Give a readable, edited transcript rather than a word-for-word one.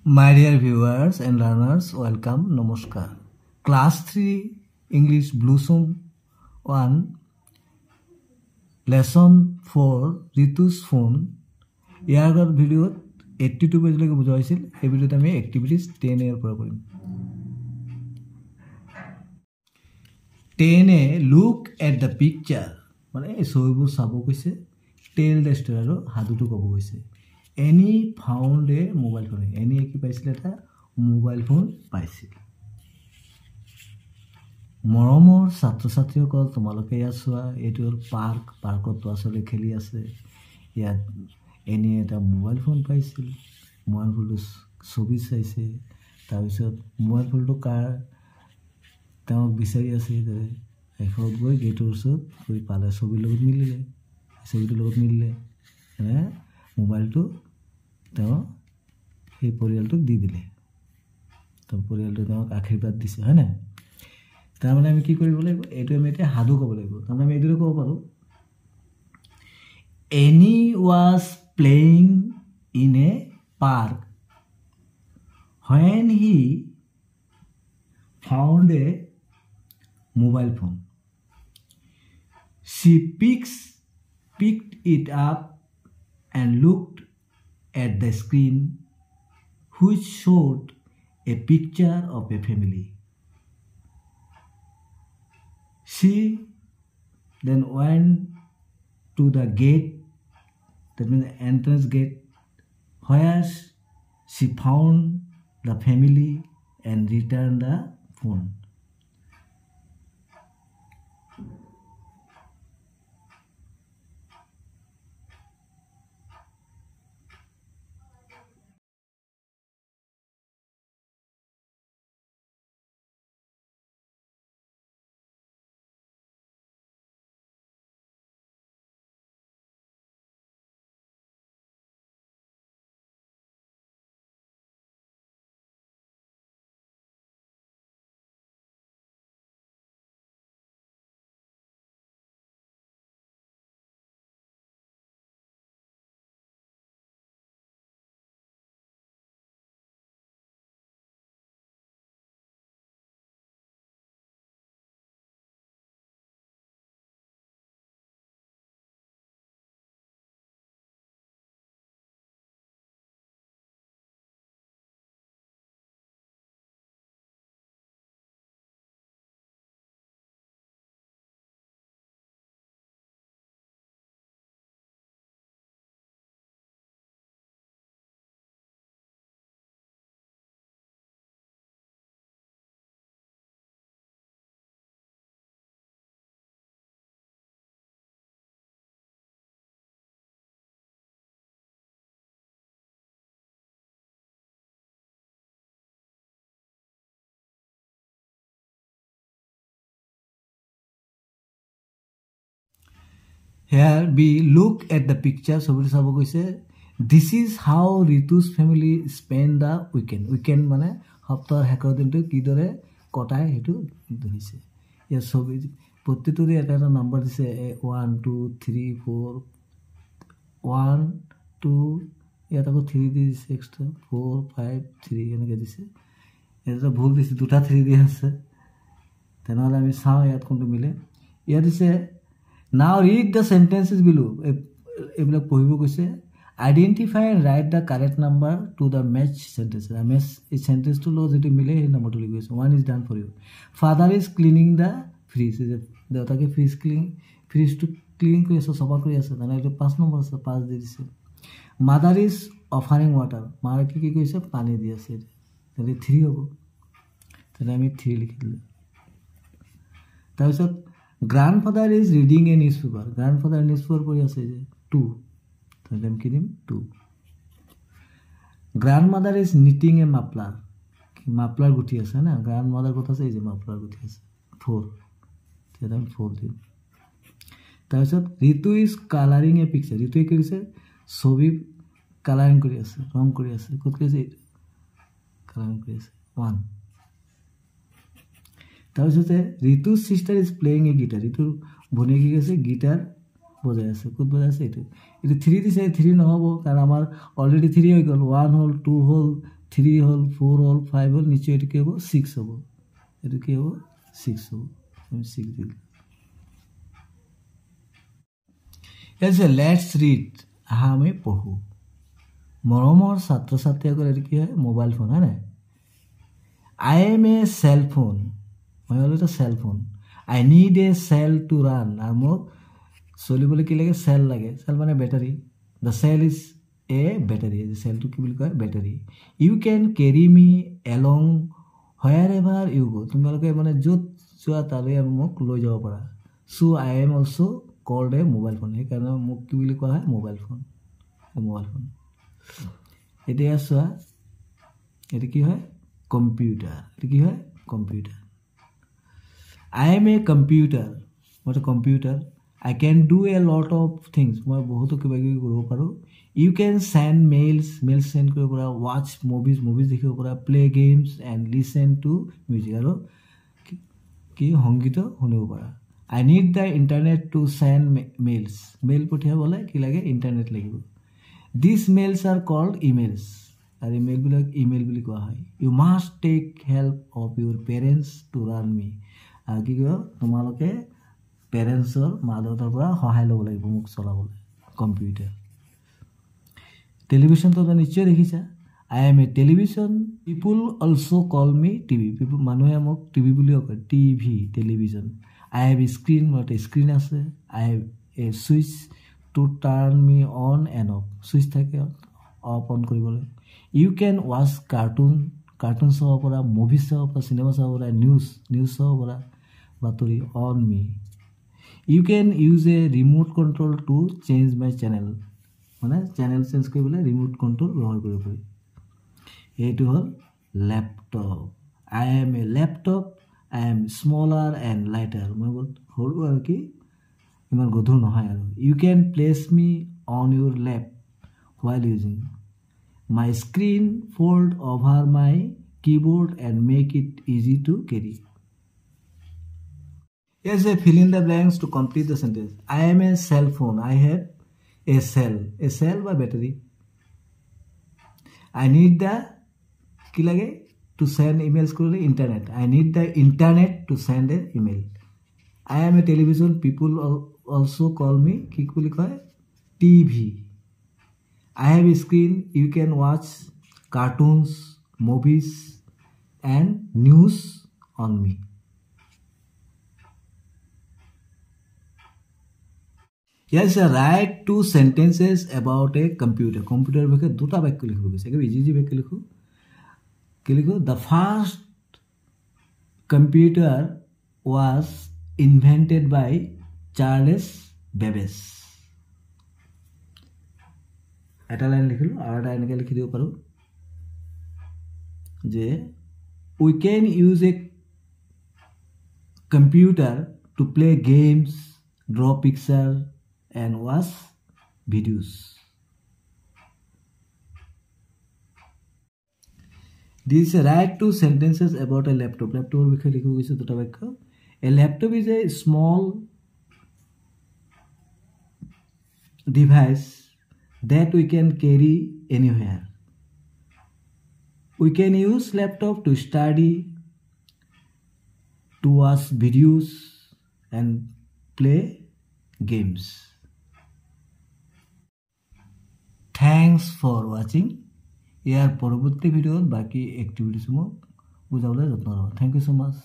My dear viewers and learners, welcome, namaskar. Class 3 English Blossom 1 Lesson 4 Ritu's phone. ইয়াৰ ভিডিঅ'ত 82 পেজলৈকে বুজোৱা হৈছিল। এই ভিডিঅ'ত আমি এক্টিভিটিজ 10 এৰ পৰা কৰিম। 10 look at the picture মানে এই ছবিবোৰ চাব কৈছে। টেল দ্য ষ্টৰী আৰু হাদুটো ক'ব কৈছে। Any found a mobile phone. Any কি পাইছিল এটা মোবাইল ফোন পাইছিল। মৰমৰ ছাত্ৰ-ছাত্ৰীসকল তোমালোকে ইয়াত চোৱা, এইটো হ'ল পাৰ্কত ল'ৰা-ছোৱালী খেলি আছে। ইয়াত এনি এটা মোবাইল ফোন পাইছিল। মোবাইল ফোনটো ছবি চাইছে। তাৰপিছত মোবাইল ফোনটো কাৰ তেওঁক বিচাৰি আছে। শেষত গৈ গেটৰ ওচৰত গৈ পালে, ছবিৰ লগত মিলিলে, ছবিটোৰ লগত মিলিলে মোবাইলটো তেওঁ সেই পৰিয়ালটোক দি দিলে। তো পৰিয়ালটো তেওঁক আশীৰ্বাদ দিছে, হয় নাই? তাৰমানে আমি কি কৰিব লাগিব? এইটো আমি এতিয়া সাধু ক'ব লাগিব। তাৰমানে আমি এইটোকে ক'ব পাৰোঁ, any was playing in a park when he found a mobile phone. She picked it up and looked at the screen which showed a picture of a family. She then went to the gate, that means the entrance gate, where she found the family and returned the phone. Here we look at the picture. ছবিটো চাব কৈছে। This is how Ritu's family spend the weekend. Weekend মানে সপ্তাহৰ শেষৰ দিনটো কিদৰে কটায় সেইটো হৈছে। ইয়াৰ ছবি প্ৰতিটোৰে এটা এটা নম্বৰ দিছে, 1 2 3 4 1 2, ইয়াত আকৌ 3 দি দিছে, এক্সট্ৰা 4 5 3 এনেকৈ দিছে। এটা ভুল দিছে, দুটা 3 দিয়া আছে। তেনেহ'লে আমি চাওঁ ইয়াত কোনটো মিলে। ইয়াত দিছে now read the sentences below. এইবিলাক পঢ়িব কৈছে। Identify and write the correct number to the match sentences. এই সেন্টেন্সটো লগত যেটো মিলে সেই নম্বৰটো লিখি গৈছে। 1 is done for you. Father is cleaning the fridge. দেউতাকে ফ্ৰিজটো ক্লিন কৰি আছে, চফা কৰি আছে। তেনেহ'লে এইটো 5 নম্বৰ আছে, 5 দি দিছে। Mother is offering water. মায়ে কি কৰিছে? পানী দি আছে। তেনে 3 হ'ব। তেনে আমি 3 লিখি দিলোঁ। তাৰপিছত grandfather is reading a newspaper. Grandfather newspaper পঢ়ি আছে যে 2, তেনে আমি কি দিম? 2. grandmother is knitting a muffler. Muffler গুঠি আছে না, grandmother কথা আছে, এই যে মাফলাৰ গুঠি আছে 4, তেনে আমি 4 দিম। তাৰপিছত ঋতু is coloring a picture. ঋতুৱে কি কৰিছে? ছবি কালাৰিং কৰি আছে, ৰং কৰি আছে। ক'ত কৰিছে? কালাৰিং কৰি আছে 1। তাৰপিছতে ঋতু's sister is playing a guitar. ঋতুৰ ভনীয়ে কি কৰিছে? গিটাৰ বজাই আছে। ক'ত বজাই আছে? এইটো 3 দিছে, 3 নহ'ব কাৰণ আমাৰ অলৰেডি 3 হৈ গ'ল। 1 হ'ল, 2 হ'ল, 3 হল 4 হল 5 হল নিচে এটো কি হ'ব 6 হ'ব এটো কি হ'ব 6 হ'ব আমি 6 দিল এসে লেটস রিড আমি পঢ়ো মৰমৰ ছাত্ৰ ছাত্ৰীসকল এটো কি হয় মোবাইল ফোন হয় না I am a cell phone মই হলো এটা cell phone I need a cell to run আর মোক চলিবলৈ কি লাগে cell লাগে cell মানে battery the cell is a battery the cell to কি বুলি কয় battery you can carry me along wherever you go তোমালোকে মানে যত যোৱা তালে মোক লৈ যাব পাৰা so I am also called a mobile phone এই কাৰণে মোক কি বুলি কোৱা হয় মোবাইল ফোন এতিয়া চোৱা এটা কি হয় কম্পিউটাৰ এটা কি হয় computer I am a computer what a computer I can do a lot of things মই বহুত কিবা কিবি কৰিব পাৰো you can send mails send কৰিব পাৰা watch movies দেখিব পাৰা play games and listen to music আৰু কি সংগীত শুনিব পাৰা I need the internet to send mails mail পঠিয়াবলৈ কি লাগে ইন্টারনেট লাগিব these mails are called emails are email বিলাক email বুলি কোৱা হয় you must take help of your parents to run me আর কি কয় তোমালোকে পেৰেন্টছৰ মাদতৰ পৰা সহায় ল'ব লাগিব মোক চলাবলৈ কম্পিউটাৰ টেলিভিশন তো নিশ্চয় দেখিছা I am a television people also call me TV people মানুহে মোক টিভি বুলি কয় TV television I have a screen what a screen আছে I have a switch to turn me on and off switch থাকে of on কৰিবলৈ you can watch cartoon চাব পৰা movie চাব পৰা সিনেমা চাব পৰা নিউজ চাব পৰা বাতৰি on me you can use a remote control to change my channel মানে চ্যানেল চেঞ্জ কৰিবলৈ ৰিমোট কন্ট্ৰোল ব্যৱহাৰ কৰিব পাৰি এইটো হল laptop I am a laptop I am smaller and lighter মই হৰু আৰু কি ইমান গধুৰ নহয় আৰু you can place me on your lap while using my screen fold over my keyboard and make it easy to carry yes fill in the blanks to complete the sentence I am a cell phone I have a cell by battery I need the কি লাগে to send emails করলে internet I need the internet to send an email I am a television people also call me কি বুলি কয় TV I have a screen you can watch cartoons movies and news on me yes write 2 sentences about a computer বিষয়ে দুটা বাক্য লিখিব গৈছে কি easy বাক্য লিখো কি লিখো the first computer was invented by Charles Babbage এটা লাইন লিখিলো আৰু এটা এনেকৈ লিখি দিব পাৰো যে we can use a computer to play games draw picture and watch videos these write 2 sentences about a laptop বিষয়ে লিখিব গৈছে দুটা বাক্য a laptop is a small device that we can carry anywhere we can use laptop to study to watch videos and play games thanks for watching ইয়াৰ পৰৱৰ্তী ভিডিঅ'ত বাকি activities মোক বুজাবলৈ যত্ন লওঁ থ্যাংক ইউ সো মাচ